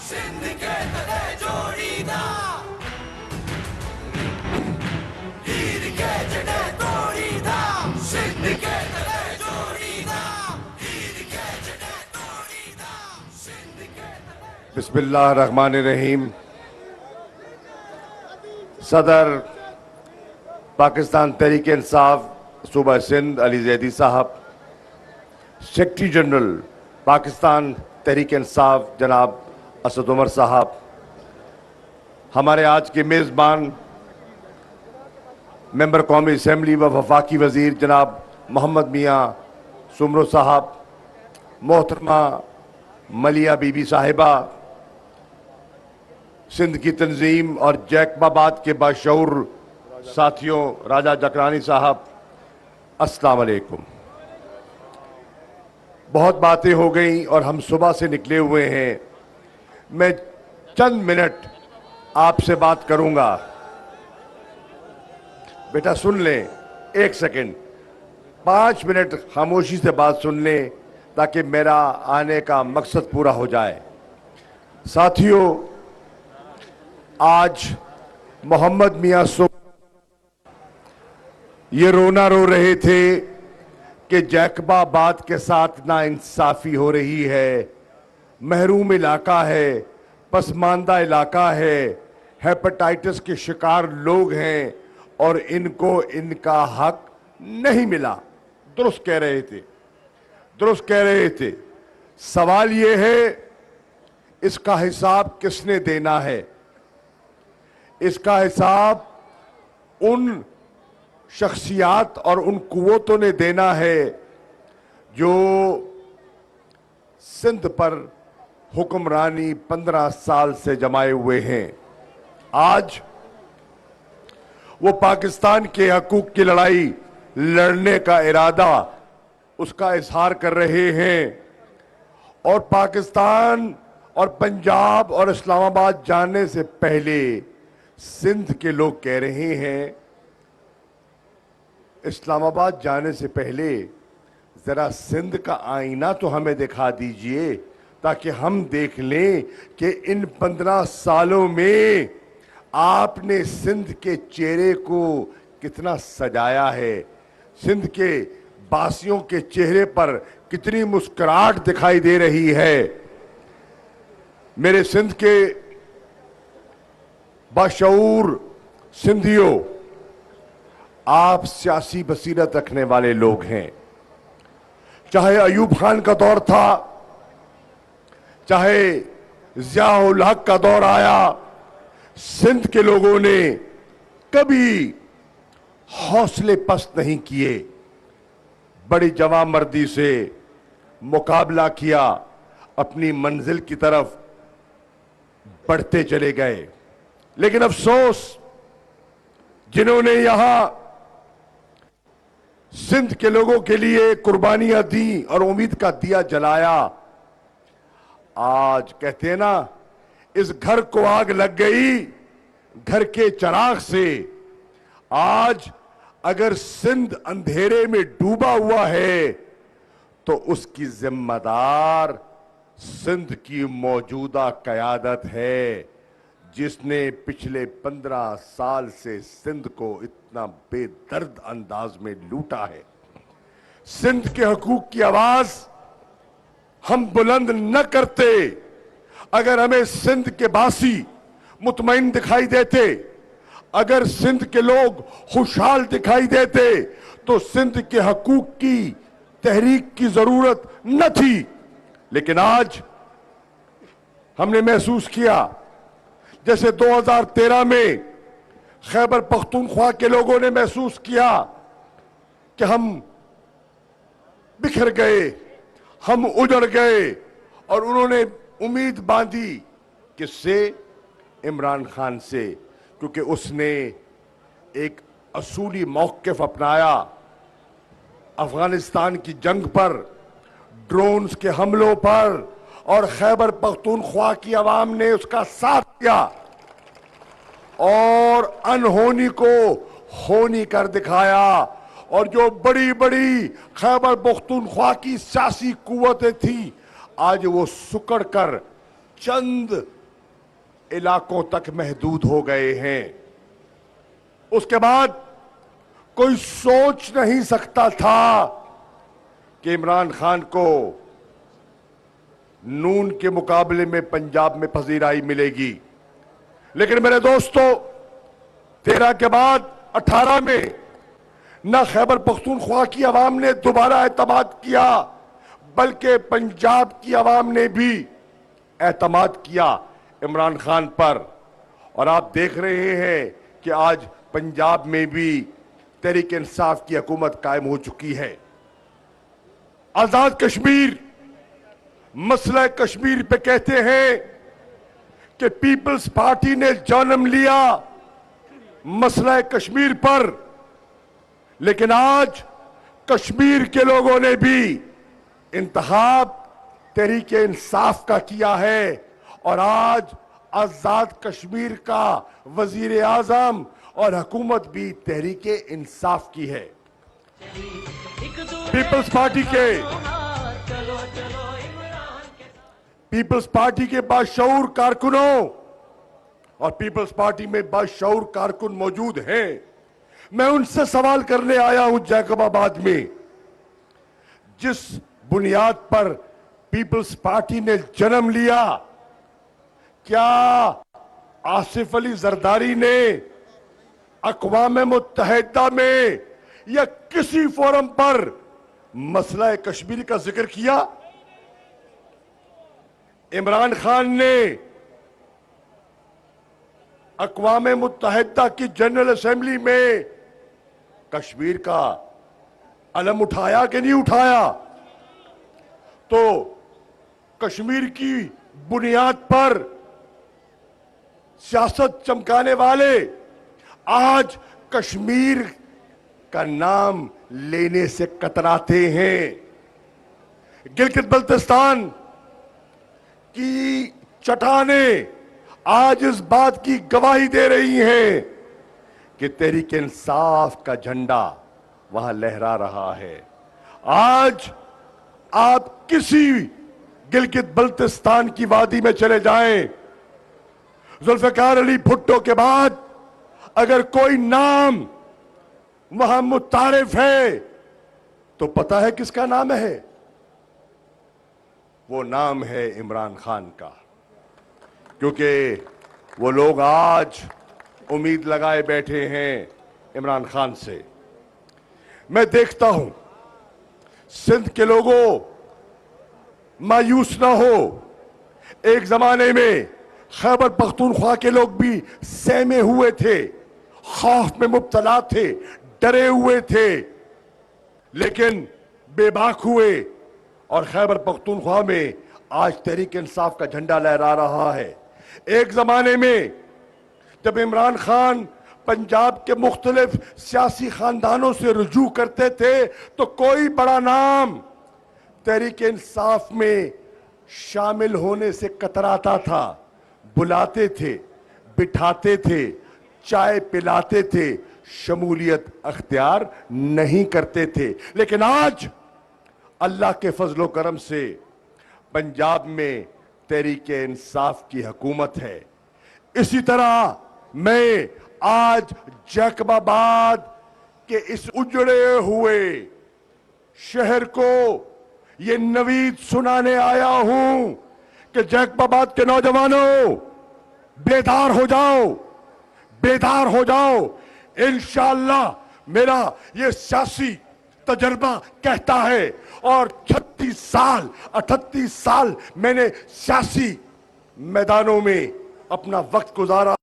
सिंध के तले जोड़ीदा हीर के जड़े तोड़ीदा सिंध के तले जोड़ीदा हीर के जड़े तोड़ीदा सिंध के तले। बिस्मिल्लाहिर्रहमानिर्रहीम। सदर पाकिस्तान तहरीक इंसाफ सूबा सिंध अली जैदी साहब, सेक्रेटरी जनरल पाकिस्तान तहरीक इंसाफ जनाब असद उमर साहब, हमारे आज के मेज़बान मेंबर कौमी असम्बली व वफाकी वज़ीर जनाब मोहम्मद मियाँ सुमरो साहब, मोहतरमा मलिया बीबी साहिबा, सिंध की तंजीम और जैकबाबाद के बाशऊर साथियों, राजा जकरानी साहब, अस्सलाम वालेकुम। बहुत बातें हो गई और हम सुबह से निकले हुए हैं। मैं चंद मिनट आपसे बात करूंगा। बेटा सुन लें, एक सेकंड, 5 मिनट खामोशी से बात सुन लें ताकि मेरा आने का मकसद पूरा हो जाए। साथियों, आज मोहम्मद मियाँ ये रोना रो रहे थे कि जैकबाबाद के साथ नाइंसाफी हो रही है, महरूम इलाका है, पसमानदा इलाका है, हेपेटाइटिस के शिकार लोग हैं और इनको इनका हक नहीं मिला। दुरुस्त कह रहे थे, दुरुस्त कह रहे थे। सवाल ये है, इसका हिसाब किसने देना है? इसका हिसाब उन शख्सियात और उन कुव्वतों ने देना है जो सिंध पर हुक्मरानी 15 साल से जमाए हुए हैं। आज वो पाकिस्तान के हकूक की लड़ाई लड़ने का इरादा उसका इजहार कर रहे हैं और पाकिस्तान और पंजाब और इस्लामाबाद जाने से पहले सिंध के लोग कह रहे हैं, इस्लामाबाद जाने से पहले जरा सिंध का आईना तो हमें दिखा दीजिए ताकि हम देख लें कि इन 15 सालों में आपने सिंध के चेहरे को कितना सजाया है, सिंध के बासियों के चेहरे पर कितनी मुस्कुराहट दिखाई दे रही है। मेरे सिंध के बाशऊर सिंधियों, आप सियासी बसीरत रखने वाले लोग हैं। चाहे अयूब खान का दौर था, चाहे ज़िया-उल हक का दौर आया, सिंध के लोगों ने कभी हौसले पस्त नहीं किए, बड़ी जवामर्दी से मुकाबला किया, अपनी मंजिल की तरफ बढ़ते चले गए। लेकिन अफसोस, जिन्होंने यहां सिंध के लोगों के लिए कुर्बानियां दी और उम्मीद का दिया जलाया, आज कहते हैं ना, इस घर को आग लग गई घर के चिराग से। आज अगर सिंध अंधेरे में डूबा हुआ है तो उसकी जिम्मेदार सिंध की मौजूदा कयादत है, जिसने पिछले 15 साल से सिंध को इतना बेदर्द अंदाज में लूटा है। सिंध के हकूक की आवाज हम बुलंद न करते, अगर हमें सिंध के बासी मुतमईन दिखाई देते, अगर सिंध के लोग खुशहाल दिखाई देते, तो सिंध के हकूक की तहरीक की जरूरत न थी। लेकिन आज हमने महसूस किया, जैसे 2013 में खैबर पख्तूनख्वा के लोगों ने महसूस किया कि हम बिखर गए, हम उजड़ गए, और उन्होंने उम्मीद बांधी किससे? इमरान खान से, क्योंकि उसने एक असूली मौक़िफ़ अपनाया अफगानिस्तान की जंग पर, ड्रोन्स के हमलों पर, और खैबर पख्तूनख्वा की आवाम ने उसका साथ दिया और अनहोनी को होनी कर दिखाया। और जो बड़ी बड़ी खैबर पख्तूनख्वा की सियासी कुव्वतें थी, आज वो सुकड़ कर चंद इलाकों तक महदूद हो गए हैं। उसके बाद कोई सोच नहीं सकता था कि इमरान खान को नून के मुकाबले में पंजाब में पजीराई मिलेगी। लेकिन मेरे दोस्तों, 13 के बाद 18 में न खैबर पख्तूनख्वा की आवाम ने दोबारा एतमाद किया, बल्कि पंजाब की आवाम ने भी एतमाद किया इमरान खान पर। और आप देख रहे हैं कि आज पंजाब में भी तहरीक इंसाफ की हुकूमत कायम हो चुकी है। आजाद कश्मीर, मसला कश्मीर पे कहते हैं कि पीपल्स पार्टी ने जन्म लिया मसला कश्मीर पर, लेकिन आज कश्मीर के लोगों ने भी इंतखाब तहरीक इंसाफ का किया है और आज आजाद कश्मीर का वजीर आजम और हुकूमत भी तहरीक इंसाफ की है। पीपल्स पार्टी के बाशऊर कारकुनों और पीपल्स पार्टी में बाशऊर कारकुन मौजूद हैं। मैं उनसे सवाल करने आया हूं जैकबाबाद में, जिस बुनियाद पर पीपल्स पार्टी ने जन्म लिया, क्या आसिफ अली जरदारी ने अक़वाम मुत्तहिदा में या किसी फोरम पर मसला कश्मीर का जिक्र किया? इमरान खान ने अक़वाम मुत्तहिदा की जनरल असेंबली में कश्मीर का अलम उठाया कि नहीं उठाया? तो कश्मीर की बुनियाद पर सियासत चमकाने वाले आज कश्मीर का नाम लेने से कतराते हैं। गिलगित बल्तिस्तान की चट्टानें आज इस बात की गवाही दे रही हैं कि तहरीक इंसाफ का झंडा वहां लहरा रहा है। आज आप किसी गिलगित बल्तिस्तान की वादी में चले जाएं, जुल्फिकार अली भुट्टो के बाद अगर कोई नाम वहां मुतारिफ है तो पता है किसका नाम है? वो नाम है इमरान खान का। क्योंकि वो लोग आज उम्मीद लगाए बैठे हैं इमरान खान से। मैं देखता हूं सिंध के लोगों, मायूस ना हो। एक जमाने में खैबर पख्तूनख्वा के लोग भी सहमे हुए थे, खौफ में मुब्तला थे, डरे हुए थे, लेकिन बेबाक हुए और खैबर पख्तूनख्वा में आज तहरीक इंसाफ का झंडा लहरा रहा है। एक जमाने में जब इमरान खान पंजाब के मुख्तलिफ सियासी खानदानों से रुजू करते थे तो कोई बड़ा नाम तहरीक इंसाफ में शामिल होने से कतराता था। बुलाते थे, बिठाते थे, चाय पिलाते थे, शमूलियत अख्तियार नहीं करते थे। लेकिन आज अल्लाह के फजलो करम से पंजाब में तहरीक इंसाफ की हुकूमत है। इसी तरह मैं आज जैकबाबाद के इस उजड़े हुए शहर को ये नवीद सुनाने आया हूं कि जैकबाबाद के नौजवानों, बेदार हो जाओ, बेदार हो जाओ। इंशाअल्लाह मेरा ये सियासी तजर्बा कहता है और 36 साल 38 साल मैंने सियासी मैदानों में अपना वक्त गुजारा।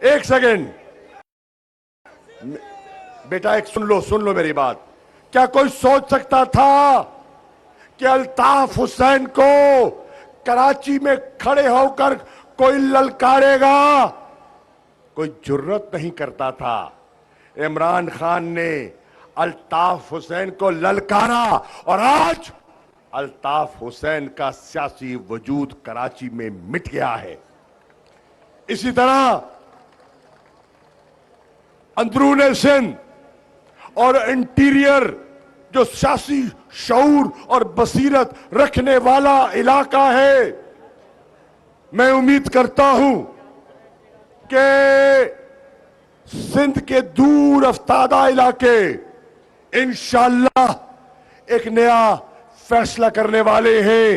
एक सेकंड बेटा, एक सुन लो मेरी बात। क्या कोई सोच सकता था कि अल्ताफ हुसैन को कराची में खड़े होकर कोई ललकारेगा? कोई जुर्रत नहीं करता था। इमरान खान ने अल्ताफ हुसैन को ललकारा और आज अल्ताफ हुसैन का सियासी वजूद कराची में मिट गया है। इसी तरह अंदरूने सिंध और इंटीरियर जो सियासी शऊर और बसीरत रखने वाला इलाका है, मैं उम्मीद करता हूं कि सिंध के दूर अफ्तादा इलाके इंशाअल्लाह एक नया फैसला करने वाले हैं,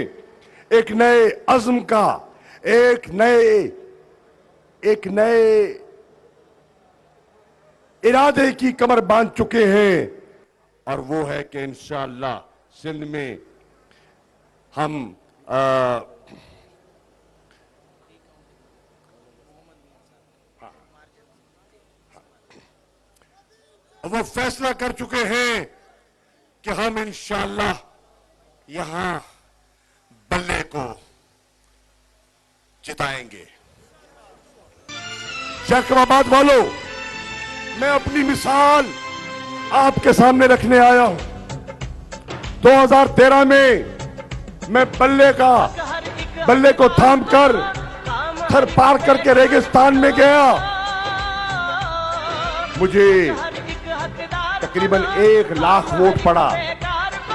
एक नए अज़्म का, एक नए इरादे की कमर बांध चुके हैं। और वो है कि इंशाअल्लाह सिंध में हम वो फैसला कर चुके हैं कि हम इंशाअल्लाह यहां बल्ले को जिताएंगे। जैकबाबाद वालों, मैं अपनी मिसाल आपके सामने रखने आया हूं। 2013 में मैं बल्ले को थामकर थर पार करके रेगिस्तान में गया। मुझे तकरीबन 1 लाख वोट पड़ा,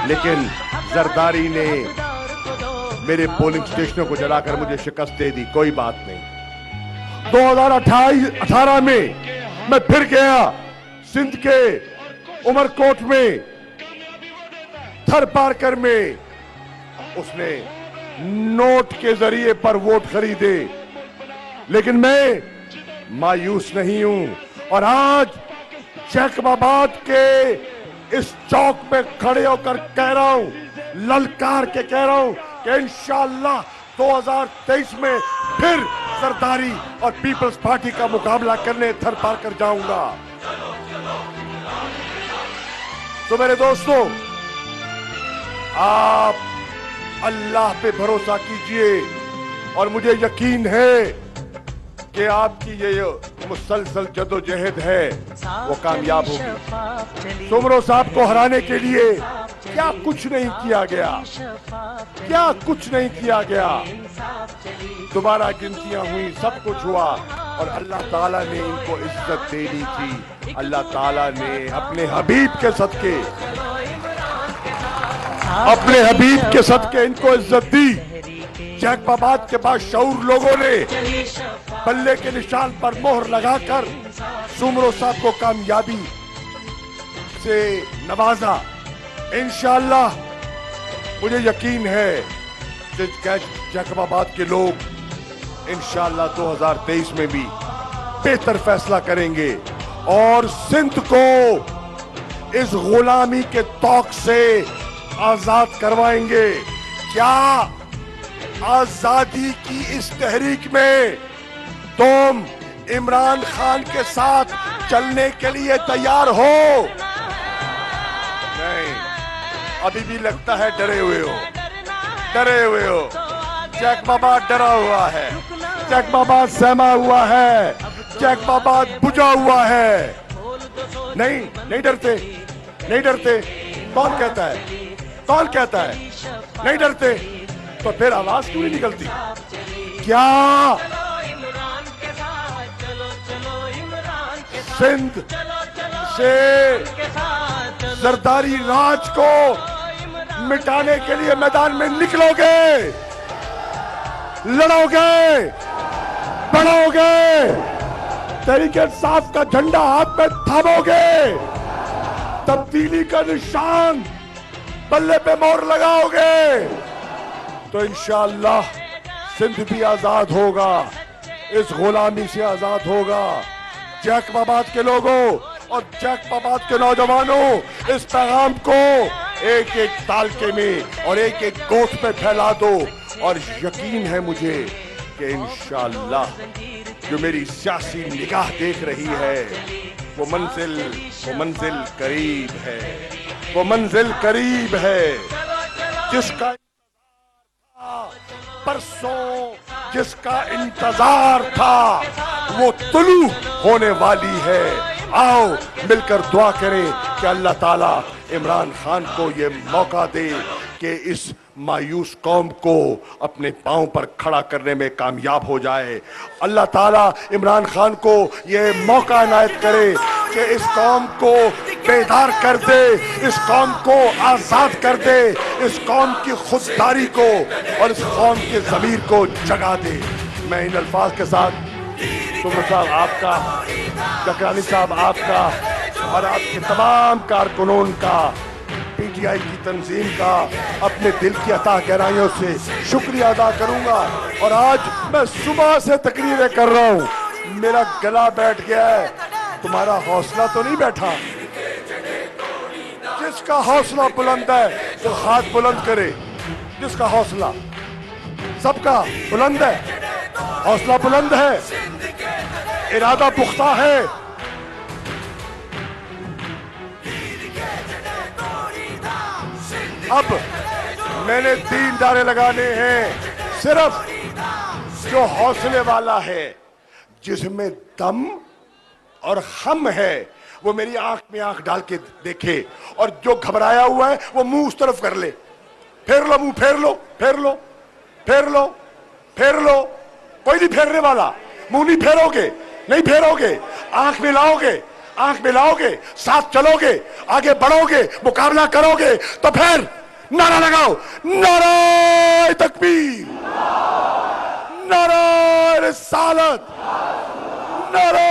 लेकिन जरदारी ने मेरे पोलिंग स्टेशनों को जलाकर मुझे शिकस्त दे दी। कोई बात नहीं। 2018 में मैं फिर गया सिंध के उमरकोट में, थर पारकर में उसने नोट के जरिए पर वोट खरीदे, लेकिन मैं मायूस नहीं हूं। और आज जैकबाबाद के इस चौक में खड़े होकर कह रहा हूं, ललकार के कह रहा हूं कि इंशाअल्लाह 2023 में फिर सरदारी और पीपल्स पार्टी का मुकाबला करने थर पार कर जाऊंगा। तो मेरे दोस्तों, आप अल्लाह पे भरोसा कीजिए और मुझे यकीन है कि आपकी ये मुसलसल जदोजहद है वो कामयाब होगी। सुमरो साहब को हराने के लिए क्या कुछ नहीं किया गया, क्या कुछ नहीं किया गया। दोबारा गिनतियां हुई, सब कुछ हुआ और अल्लाह ताला ने इनको इज्जत दे दी थी। अल्लाह ताला ने अपने हबीब के सदके इनको इज्जत दी। जैकबाबाद के बाद शऊर लोगों ने बल्ले के निशान पर मोहर लगाकर सुमरो साहब को कामयाबी से नवाजा। इंशाअल्लाह मुझे यकीन है कि जैकबाबाद के लोग इंशाअल्लाह 2023 में भी बेहतर फैसला करेंगे और सिंध को इस गुलामी के तौक से आजाद करवाएंगे। क्या आजादी की इस तहरीक में तुम इमरान खान के साथ चलने के लिए तैयार हो? नहीं, अभी भी लगता है डरे हुए हो। जैकबाबाद डरा हुआ है, जैकबाबाद सहमा हुआ है, जैकबाबाद बुझा हुआ है। नहीं डरते। कौन कहता है नहीं डरते? तो फिर आवाज क्यों नहीं निकलती? क्या सिंध से जरदारी राज को मिटाने के लिए मैदान में निकलोगे, लड़ोगे, बढ़ोगे, तहरीक-ए-इंसाफ का झंडा हाथ में थामोगे, तब्दीली का निशान बल्ले पे मोहर लगाओगे, तो इंशाअल्लाह सिंध भी आजाद होगा, इस गुलामी से आजाद होगा। जैकबाबाद के लोगों और जैकबाबाद के नौजवानों, इस पैगाम को एक एक तालके में और एक एक गोठ पे फैला दो और यकीन है मुझे कि इंशाअल्लाह जो मेरी सियासी निगाह देख रही है, वो मंजिल करीब है, वो मंजिल करीब है। जिसका परसों जिसका इंतजार था, वो तुलू होने वाली है। आओ मिलकर दुआ करें कि अल्लाह ताला इमरान खान को ये मौका दे कि इस मायूस कौम को अपने पांव पर खड़ा करने में कामयाब हो जाए। अल्लाह ताला इमरान खान को ये मौका इनायत करे कि इस कौम को बेदार कर दे, इस कौम को आजाद कर दे, इस कौम की खुददारी को और इस कौम के ज़मीर को जगा दे। मैं इन अल्फाज के साथ तुमर साहब आपका, जकरानी साहब आपका और आपके तमाम कारकुनों का, पीटीआई की तंजीम का अपने दिल की अता गहराइयों से शुक्रिया अदा करूंगा। और आज मैं सुबह से तकरीरें कर रहा हूं, मेरा गला बैठ गया है, तुम्हारा हौसला तो नहीं बैठा। जिसका हौसला बुलंद है वो हाथ बुलंद करे। जिसका हौसला, सबका बुलंद है, हौसला बुलंद है, इरादा पुख्ता है। अब मैंने 3 नारे लगाने हैं, सिर्फ जो हौसले वाला है, जिसमें दम और हम है, वो मेरी आंख में आंख डाल के देखे, और जो घबराया हुआ है वो मुंह उस तरफ कर ले। फेर लो मुंह, फेर लो, फेर लो, फेर लो, फेर लो। कोई नहीं फेरने वाला, मुंह नहीं फेरोगे, नहीं फेरोगे, आंख मिलाओगे, आंख मिलाओगे, साथ चलोगे, आगे बढ़ोगे, मुकाबला करोगे, तो फिर नारा लगाओ, नारे तकबीर, नारे रिसालत, नारे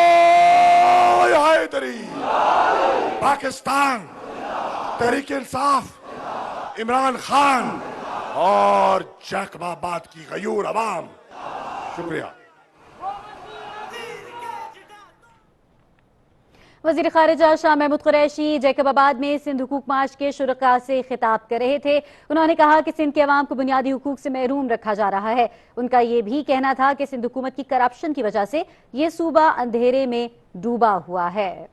हैदरी, पाकिस्तान, तहरीक इंसाफ, इमरान खान और जैकबाबाद की गयूर अवाम। शुक्रिया। वज़ीर ख़ारिजा शाह महमूद कुरैशी जैकबाबाद में सिंध हुकूक मार्च के शुरका से खिताब कर रहे थे। उन्होंने कहा कि सिंध के अवाम को बुनियादी हुकूक से महरूम रखा जा रहा है। उनका ये भी कहना था कि सिंध हुकूमत की करप्शन की वजह से ये सूबा अंधेरे में डूबा हुआ है।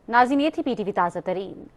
नाज़रीन, ये थी PTV ताज़ा तरीन।